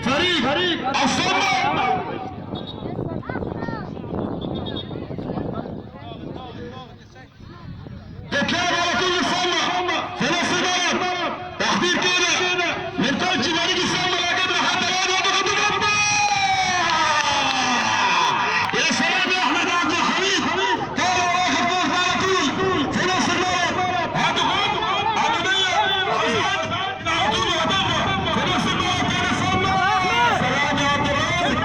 فريق الصمة. تتلعب على طول الصمة في نص الملعب، تحضير كده من كوتش فريق الصمة لكن حتى الآن يضغط جنبه. يا سلام يا أحمد عبد الحميد، كان واخد كورة على طول في نص الملعب، هتغط عملية أسعد على طول هتغط في نص الملعب كان الصمة. سلام يا عبد الرازق،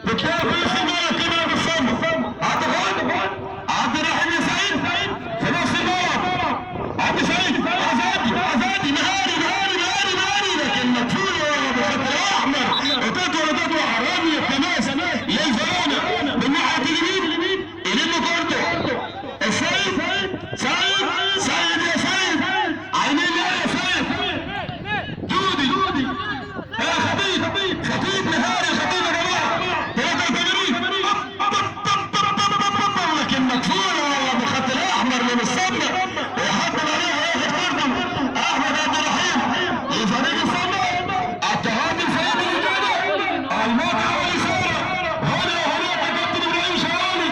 بتلاقي في نص الملعب كده بالصمة، عبد الرحيم سعيد في نص الملعب، عبد سعيد عزادي مهاري لكن مدفون بخط الاحمر، وتدوى رمي التماس للفراعنه من ناحيه اليمين يلم كورته السيد سعيد يا سيد عينين يا سيد جودي يا خطيب مهاري خطيب يا جماعه 83 لكن مدفون بخط الاحمر من الصدمه ويحط عليها واخد كورته احمد عبد الرحيم لفريق الصدمه. التهادي الفريق الجديد المتعه والإثارة هنا كابتن ابراهيم شوالي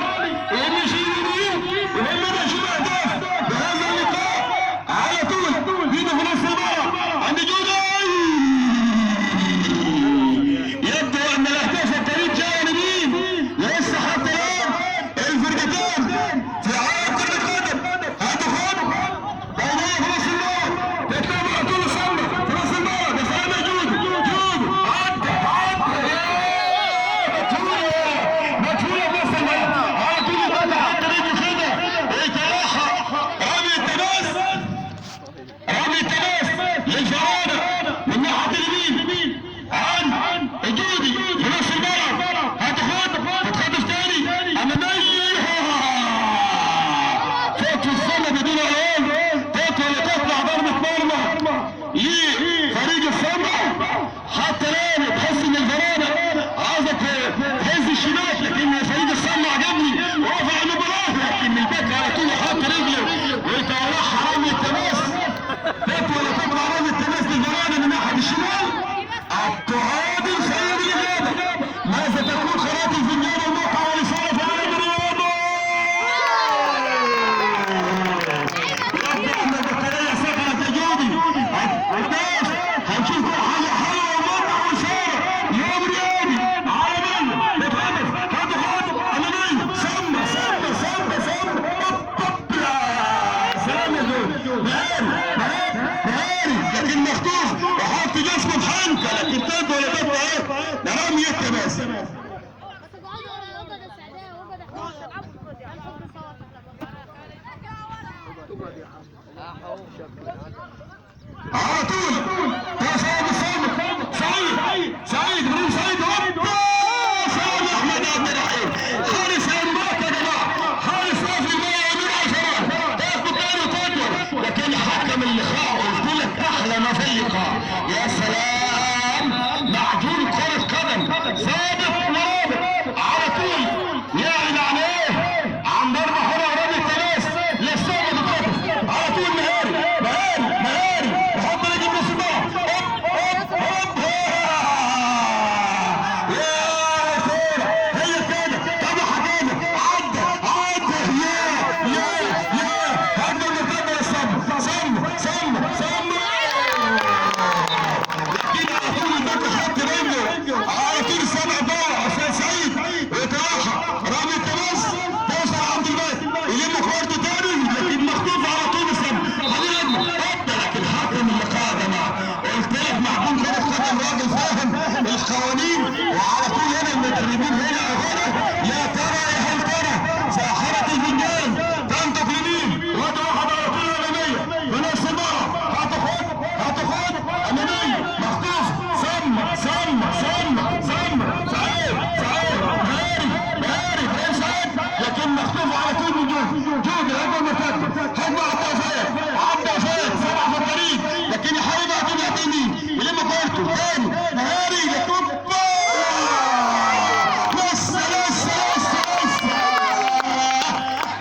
اللي يشيل يمين وهم يشيل اهداف بهذا اللقاء على طول بيده في نص الملعب عند جودي. يبدو ان الاهداف الطريق جانبين لسه حتى الان الفرقتين في عالم كرة القدم هتخوض بينما في نص الملعب تتلعب على طول الصمة في نص الملعب. يا سلام يا جودي عدى مدفونة في نص الملعب على طول يطلع حتى رجله كده يتلاحق رمي التماس للفراعنة من ناحية اليمين عن جودي في نص الملعب هتخطف تاني أمامية فوت في السنة بدون عيال تطلع ضربة مرمى لفريق الصمة. حتى الآن تحس إن الفراعنة عايزة تهز الشباك لكن فريق الصمة عجبني ورفع المباراة لكن الباك على طول يحط رجله ويطلعها رمي التماس تطلع رمي التماس للفراعنة من ناحية الشمال. التعادل سيد الإجابة. ماذا تكون خرائط الفنجان والمتعة والإثارة في عالم الرياضة؟ يبدو أن البطارية سقطت يا جودي. قداش هنشوف حاجة حلوة ومتعة وإثارة يوم رياضي عالمية بتخطف أمامية صمة سلام يا جودي مهاري لكن مخطوف وحط جسمه بحنكة لكن تبدو ولا تبدو ايه ده رمي التماس. على طول يا سيد الصمت سعيد ابراهيم سعيد سلام يا احمد عبد الرحيم حارس انباك يا جماعه حارس رافي المية ومن 10 تاخد تاني وتطول لكن حكم اللقاء قلت لك احلى ما في اللقاء. يا سلام معجون كرة قدم ثابت ورابط على طول يعلن عن ايه؟ عن ضربة حرة ورمي التماس للصمت على طول مهاري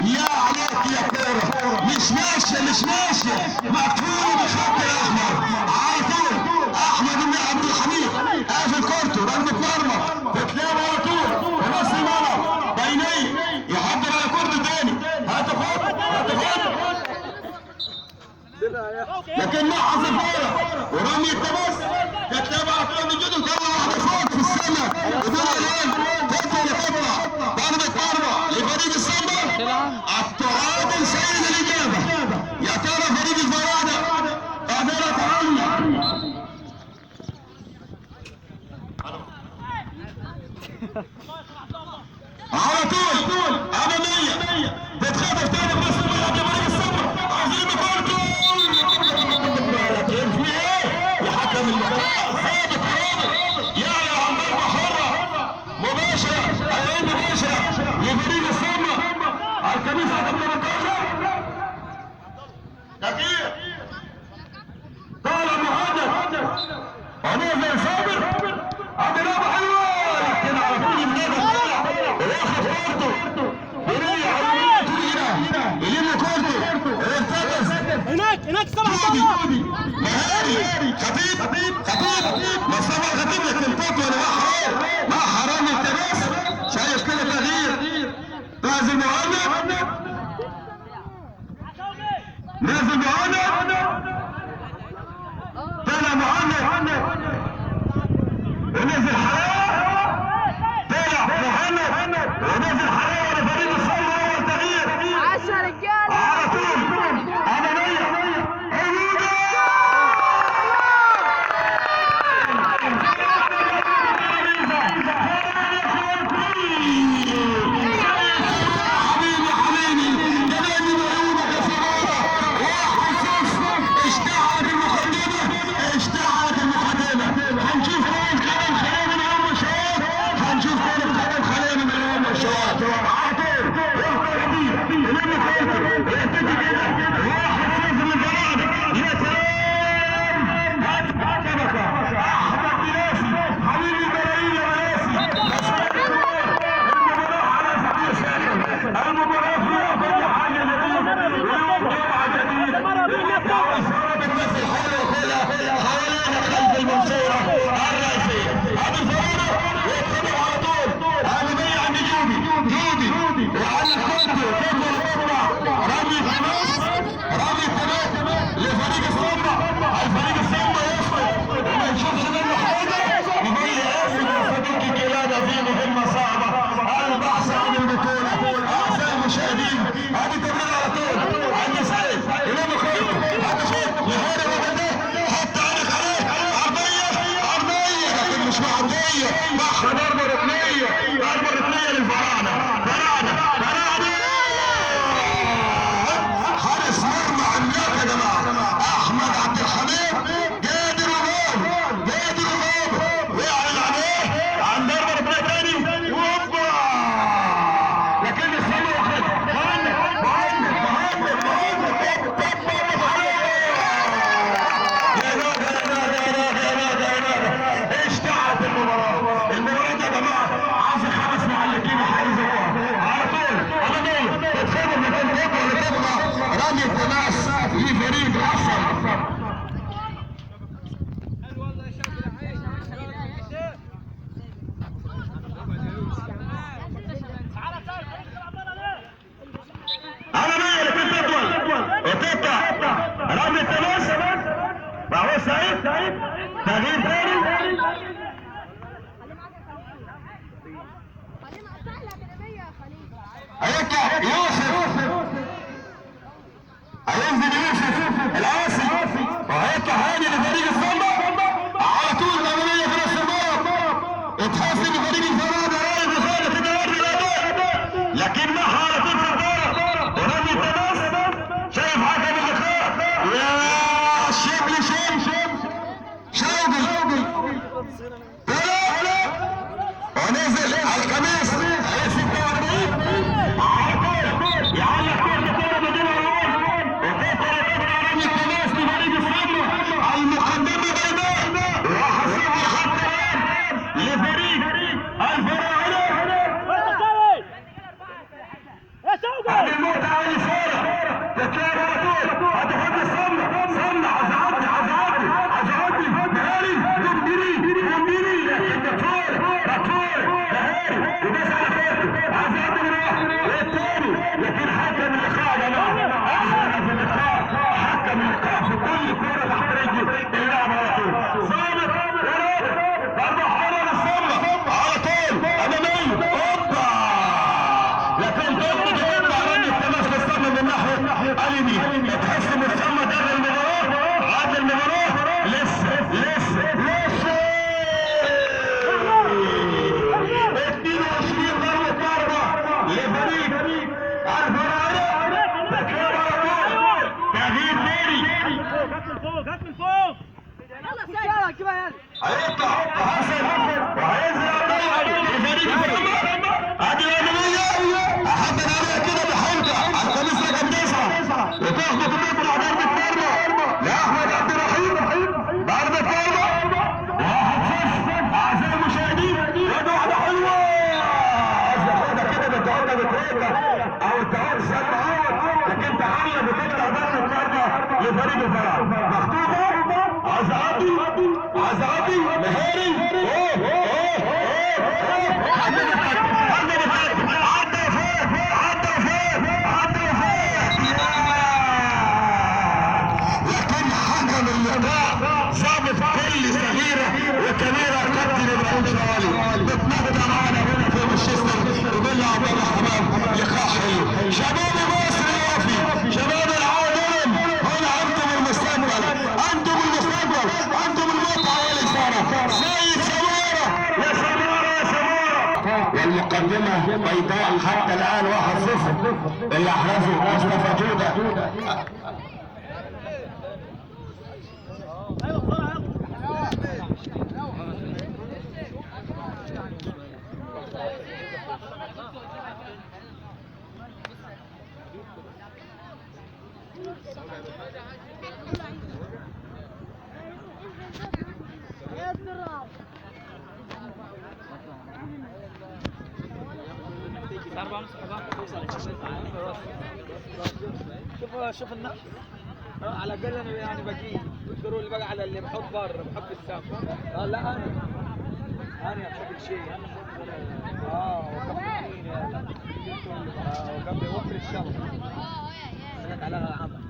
يا عليك يا كورة، مش ماشية مقفولة بالخط الأحمر على طول. أحمد بن عبد الحميد قافل كورته، رمية مرمى بتلعب على طول في نص الملعب. بيني يحضر على كورته تاني، هتاخد لكن لحظة الكورة ورمية تمس بتلعب على طول من جد، وطلع واحدة فوق في السماء بدون إعلان، تطلع ضربة مرمى لفريق السمر. التعادل سيد الإجابة. يا ترى فريق الفراعنة قادرة تعلم على طول أمامية بتخطف تاني بنص الملعب لفريق السمر، عايزين كورته. لكن في ايه؟ يحكم اللقاء ثابت حرامي يعلن عن ضربة حرة مباشرة، أيام مباشرة لفريق السمر على الكنيسة رقم 18. دقيق طالع مهدد ونزل صابر، ادي لعبة حلوة لكن على طول النادي طالع واخد كورته وريح يلم كورته ارتكز هناك سبعة مهاري خطيب مصطفى الخطيب، لكن فوته مع حرام التماس. شايف كده تغيير نازل مهند طلع مهند ونزل حرام، طلع مهند ونزل حرام لفريق السمر. اول تغيير 10 رجاله على طول أمامية تغيير ثاني هيك يوسف، هينزل يوسف العاصي وهيك هاني لفريق السمر على طول الأمامية في نص الملعب. اتحسن فريق الفرادة رايح بخالة النهارده الأداء، لكن معها على طول في الكورة ورمي التماس. شايف حكم اللقاء يا شبل شوقي ونزل على القميص 46 على طول يعلق كورة بدون عنوان، وكورة رمي التماس لفريق السمر على المقدمة بيضاء، وحصلها خط لفريق الفراعنة. عن الموت علي صالح تتلعب على طول هتاخد الصمة عزعتني نهاري يمديني لكن دكتور نهاري وداس على خيرته عزعتني راح والتاني لكن حكم اللقاء يا جماعة احسن في اللقاء حكم اللقاء في كل كورة تحت رجله اللعب على طول ظابط ورابط برضه حرر الصمة على طول امامي اوبا لكن ضغط جامد على رمي التماس للصمة من ناحية اليمين تحسم الصمة ده المباراة عاد المباراة لسه 22 ضربة ضربة لفريق الفراعنة تكرار على طول تغيير ثاني هات من فوق يلا سجلها كده يلا هيطلع حسن وهينزل لفريق الفراعنة ادي الأدمية حتى عليها كده بحمزة على الخميس رقم 9 وتاخده تطلع ضربة مرمى لأحمد عبد الرحيم ضربة مرمى 1-0 أعزائي المشاهدين يد واحدة حلوة أصل كده بتقعدها بتريكة أو التعاد سهل عوض لكن تعالى بتطلع ضربة مرمى لفريق الفراعنة مخطوطة عزعتي مهاري لكن حكم اللقاء ظابط كل صغيرة وكبيرة كابتن ابراهيم شوالي بتنبدا معانا هنا في مانشستر وبالله عبد الرحمن لقاء حلو شباب مصر الوفي شباب العالم هنا انتم المستقبل انتم المتعة والإثارة سيد سمارة يا سمارة والمقدمة بيضاء حتى الآن 1-0 اللي أحرزه مصطفى جودة شوف النقص على الاقل انا يعني بجي تقدروا اللي بقى على اللي بحط بره بحط السام لا انا بحب الشيء وقبل وفر الشمس سنت على عمل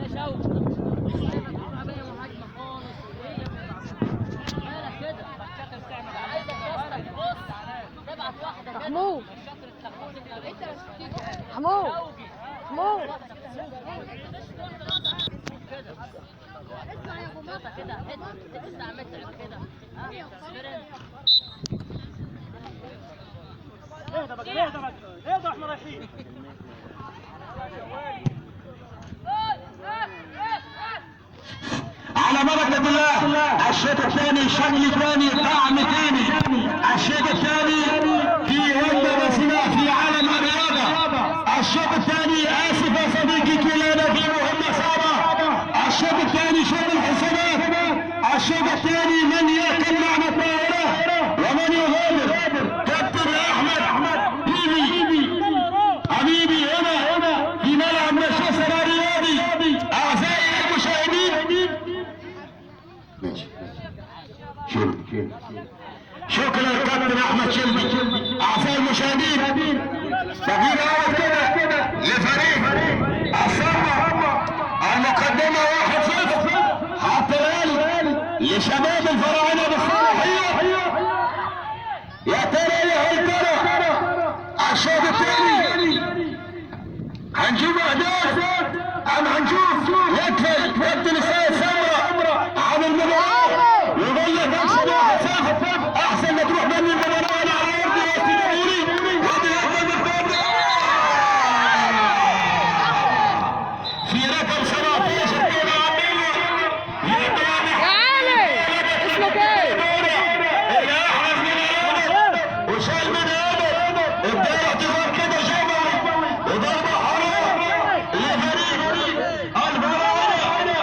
ايش محمود اسمع يا ابو مطر كده استعملت كده اهدى احنا رايحين على بركة الله الشوط الثاني شكل ثاني طعم ثاني الشوط الثاني في وجبة دسمة في عالم الرياضة الشوط الثاني آسف يا صديقي كلنا في مهمة صعبة الشوط الثاني شوط الحسابات الشوط الثاني من يأكل معنى الطائرة ومن يغادر كابتن أحمد حبيبي هنا في ملعب مانشستر الرياضي أعزائي المشاهدين ماشي شكرا كابتن احمد شلبي اعزائي المشاهدين تغيير اول كده لفريق الصمة المقدمة 1-0 حتى الان لشباب الفراعنة بالصلاحية يا ترى الشوط الثاني هنشوف اهداف ام هنشوف يكفي كابتن السيد سمرة عن المباراة يظل 5-1 احسن ما تروح بين المباراة على الارض والتنوري وادي احمد الفضل في رقم 17 كده يا علي اسمك ايه؟ اللي احرز من الهدف وشال من الهدف اداله اعتبار كده جبلي وضربة حرة لفريق الفراعنة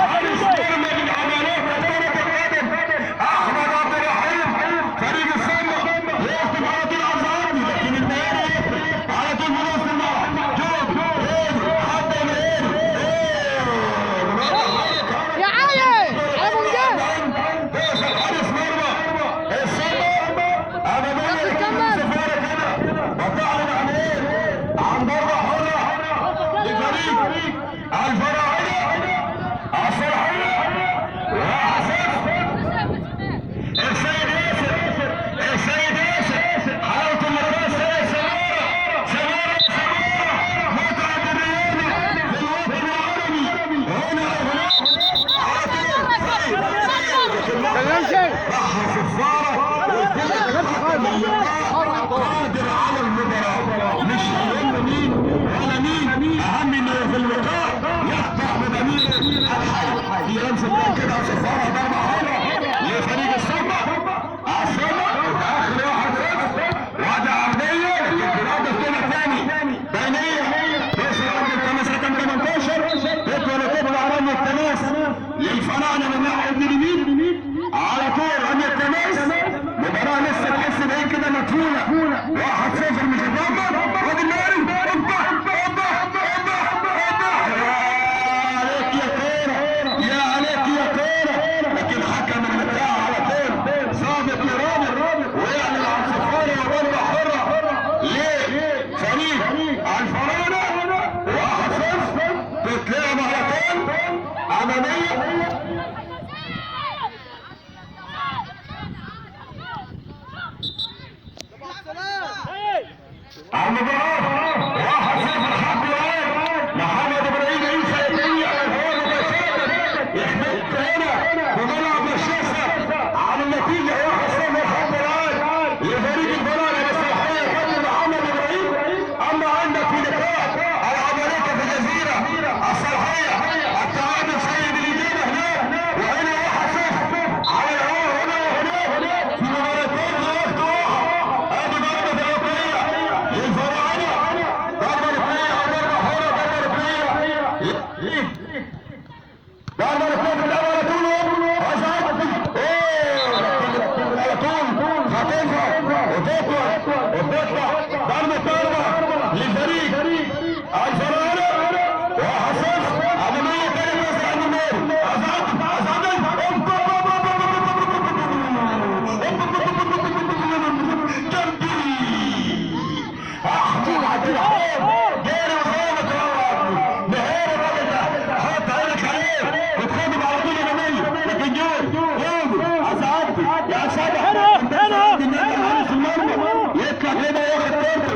من عمالقه كره القدم احمد عبد الرحيم فريق السله يخطب على طول على الارض، لكن المهاري على طول في نص الملعب جود حتى المهاري يا علي على منجاز باشا الحارس مرمى السله اماميه سفاره كده بتعلن عن ايه؟ عن ضربه حره لفريق الفراعنه الصلاحيه واسف السيد ياسر حلاوه اللقاء السيد سماره متعه الرياضه في الوطن العربي هنا قادر على المباراة، مش مهم مين ولا مين، أهم إنه في اللقاء يفتح بضمير الحي. في لمسة بين كده صفارة ضربة حرة لفريق السله، السله آخر واحد وادي عرضية الإرادة الكرة الثاني بينية توصل عند التماس رقم 18 تطلع رمي التماس للفراعنة من ناحية اليمين على طول رمي التماس. مباراة لسه تحس ان هي كده مدفونة 1-0 مش هتضمن. وادي الماري اوبا يا عليك يا كورة لكن حكم اللقاء على طول ثابت لرامي ويعلن عن صفارة وضربة حرة لفريق الفراعنة 1-0 تتلعب على طول أمامية. المباراة 1-0 لحد الآن. محمد إبراهيم عيسى يبني على الهواء مباشرة يحمل هنا في ملعب مشاسة على النتيجة 1-0 لحد الآن لفريق الفراعنة بالصلاحية كابتن محمد إبراهيم. أما عندك في لقاء العمالقة في الجزيرة الصلاحية التعادل سيد الإجابة هناك وهنا 1-0 على الهواء هنا في مباراتين مفتوحة. ادي ضربة توقيع للفراعنة ضربة ركنية أو ضربة حرة ضربة ركنية ضربة ركنية في الأول على طول أسعد على طول خطيفة وتطلع ضربة لفريق الفراعنة 1-0 أمامية تاني توصل عند النادي أسعد احمد عبد الرحيم جاري وصابت نهاري الراجل ده حط عينك عليه بتخاطب على طول الجميل لكن جول اسعدت يا اسعد هنا حارس المرمى يطلع كده ياخد كورته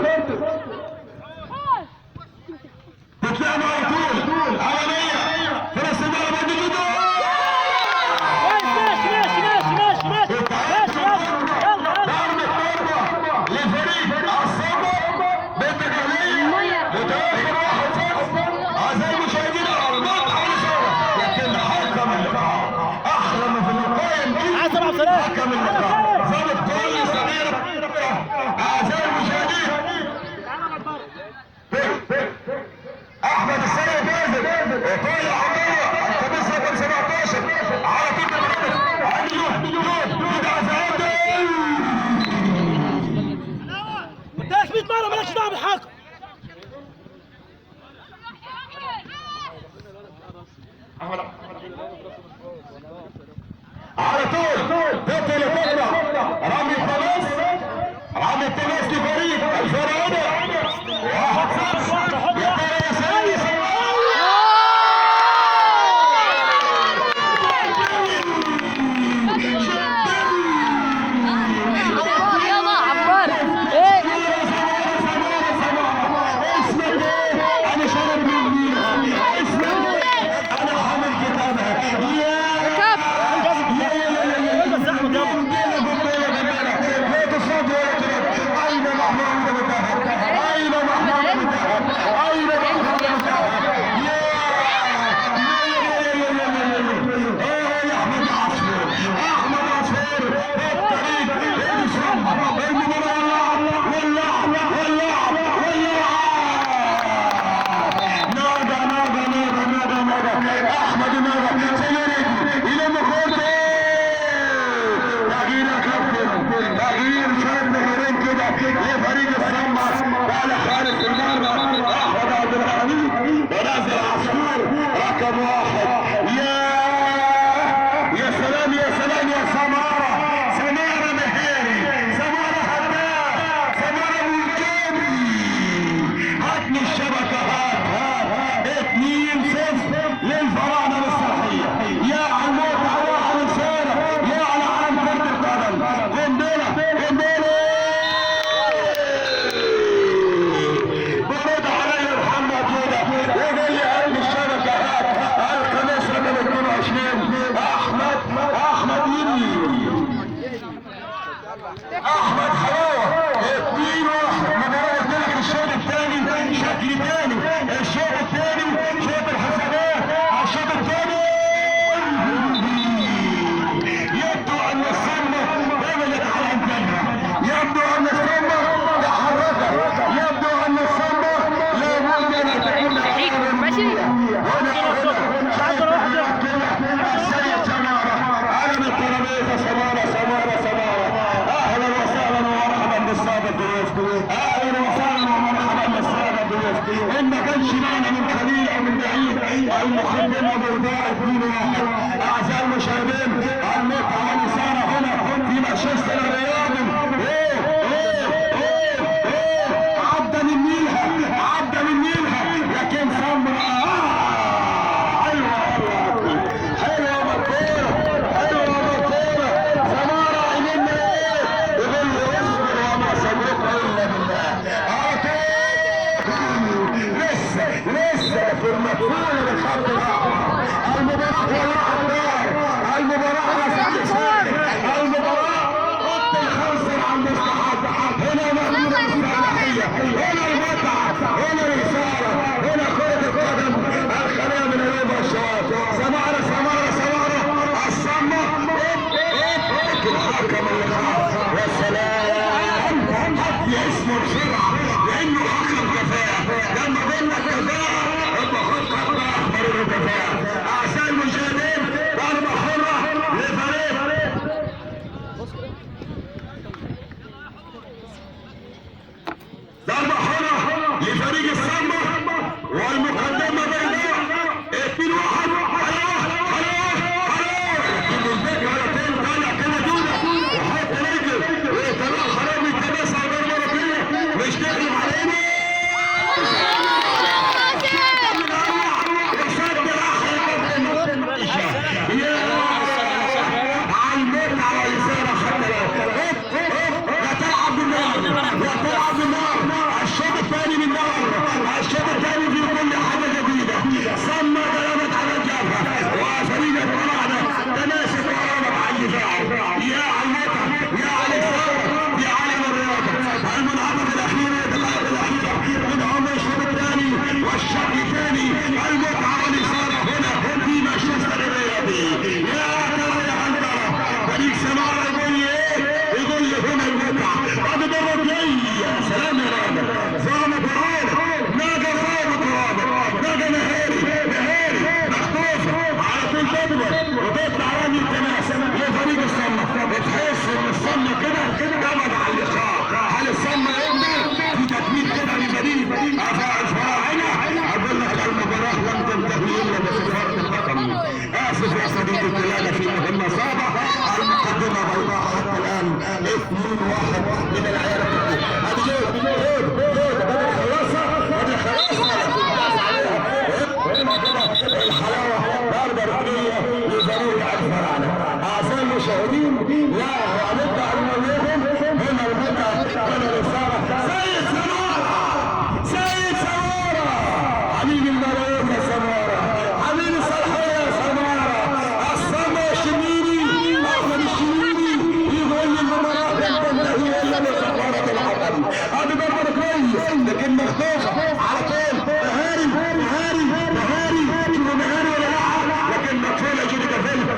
تتلعب على طول اماميه فرص الملعب دي جول لفريق السله بالتكهليه متاخر 1-0 اعزائي المشاهدين على المقطع والاشاره. لكن حكم اللقاء احلى من في اللقاء يمكن حكم اللقاء ضابط كل صغير. اعزائي المشاهدين احمد السيد نازل وطالع عمره الخميس رقم 17 على طول قداش 100 مرة مالكش دعوة بالحكم. على طول تطلع رمي التماس لفريق الفراعنة 1-0 يا ترى يا سيد يا سلام يا سلام يا سمارة، سمارة مهاري، سمارة هداف، سمارة ملكاني. هاتني الشبكة، هات 2-0 للفراعنة بالصحية. يا على الموقع يا على الرسالة يا على عالم كرة القدم. قنبلة قنبلة برد علي محمد جودة يقول لي قلب الشبكة، هات الخميس رقم 22 احمد يمي، احمد حلاوة 2-1. ما انا قلت لك الشوط الثاني شكل ثاني، الشوط الثاني شوط الحسابات على الشوط الثاني. يبدو ان الصمة بذلت على انتاجها، يبدو ان الصمة تحركت، يبدو ان الصمة لابد ان تكون ماشي. السيد سمارة علم الترابيزة. سمارة اهلا وسهلا ومرحبا بالسادة الضيوف، اهلا وسهلا ومرحبا بالسادة الضيوف. ان ما كانش معنا من قليل او من بعيد المقدم وبرداء 2-1. اعزائي المشاهدين المتعة والإثارة هنا في مانشستر الرياضي. عدى من نيلها لكن سمرة حلوة مكورة سمارة عينينا يقول له اصبر وما صبرك الا بالله. لسه في المدفونة بالخط الاحمر. المباراة ولعت نار، المباراة قط الخنصر على المستحق. هنا مهمة مستعلحية، هنا المتعة، هنا الإثارة، هنا كرة القدم الخالية من الريبة والشواذ. سمارة الصمة الحكم اللي خاف. يا سلام اسمه بسرعة لأنه حكم كفاءة. لما قلنا كفاءة يبقى خط أحمر الكفاءة. أعزائي المشاهدين ضربة حرة لفريق الصمة والمقدمة بينهم 2-1. وحط رجل وطلع حرامي التماس على ضربة ركنية مش داخل علينا. الشوط الثاني في كل حاجة جديدة. صمة ضربت على الجبهة وفريق الفراعنة تماسك ورانا مع الدفاع. يا على المتعة، يا على الثورة، يا عالم الرياضة. المنعطف الأخير والدقائق الأخيرة من عمر الشوط الثاني والشوط الثاني. المتعة والإثارة هنا في مانشستر الرياضي. يا ترى يا هل ترى فريق سمارة يقول لي هنا المتعة بعد ضربة جاي. يا سلام يا راجل ظلمت ورانا ناقة نهاري مخطوفة على طول تضرب وتطلع رامي التماس لفريق الصمة. بتحس ان الصمة كده قبض على اللقاء. هل الصمة يقدر في تكميل كده لفريق الفراعنة؟ اقول لك المباراة لم تنتهي الا بصفارة الحكم. اسف يا صديقي الكلالة في مهمة صعبة. المقدمة بيضاء حتى الان 2-1 من العيال. الحلاوة ضربة ركنية لفريق الفراعنة. أعزائي المشاهدين لا هنبدأ نواجههم هنا المتعة هنا الإثارة. سيد سمارة حبيب الملايين يا سمارة، حبيب الصالحية يا سمارة. الصمة الشميري أحمد الشميري يقول لي المباراة لن تنتهي إلا بصفارة الحكم. هذه ضربة ركنية لكن مخطوفة على طول. مهاري ولا لا؟ لكن مقفولة جديد قافلها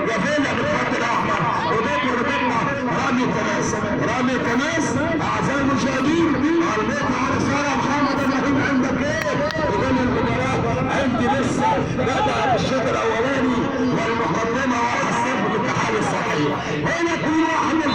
بالخط الأحمر وتطلع رامي التماس. أعزائي المشاهدين البيت على سارة محمد إبراهيم عندك إيه؟ يقول المباراة عندي لسه بدأت الشوط الأولاني والمقدمة وحسبت بالتحالي الصحيح. هنا 2-1